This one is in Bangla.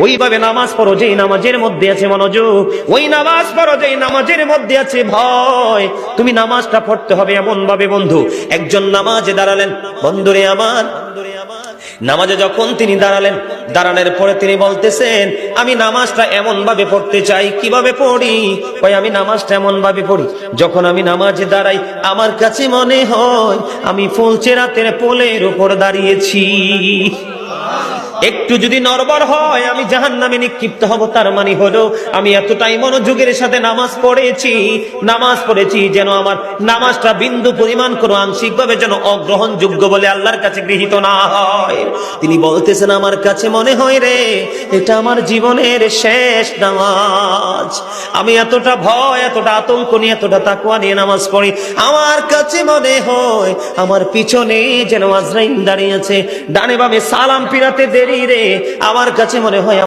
ওইভাবে নামাজ পড়ো যেই নামাজের মধ্যে আছে মনোযোগ, ওই নামাজ পড়ো যেই নামাজের মধ্যে আছে ভয়। তুমি নামাজটা পড়তে হবে এমন ভাবে বন্ধু, একজন নামাজে দাঁড়ালেন, বন্ধুরে আমার, নামাজে যখন তিনি দাঁড়ালেন, দাঁড়ানোর পরে তিনি বলতেছেন আমি নামাজটা এমন ভাবে পড়তে চাই। কিভাবে পড়ি? কই আমি নামাজটা এমন ভাবে পড়ি, যখন আমি নামাজে দাঁড়াই আমার কাছে মনে হয় আমি ফুলচেরাতের পোলের উপর দাঁড়িয়েছি। একটু যদি নড়বড় হয় আমি জাহান্নামে নিক্ষিপ্ত হব। তার মানে হলো আমি এতটাই মনোযোগের সাথে নামাজ পড়েছি যেন আমার নামাজটা বিন্দু পরিমাণ কোনো আংশিক ভাবে যেন অগ্রহণযোগ্য বলে আল্লাহর কাছে গৃহীত না হয়। তিনি বলতেছেন আমার কাছে মনে হয় রে এটা আমার জীবনের শেষ নামাজ। আমি এতটা ভয়, এতটা আতঙ্ক নিয়ে, এতটা তাকওয়া নিয়ে নামাজ পড়ি, আমার কাছে মনে হয় আমার পিছনে যেন আজরাইল দাঁড়িয়ে আছে, ডানে বামে সালাম ফিরাতে দেরি রে, আমার কাছে মনে হয়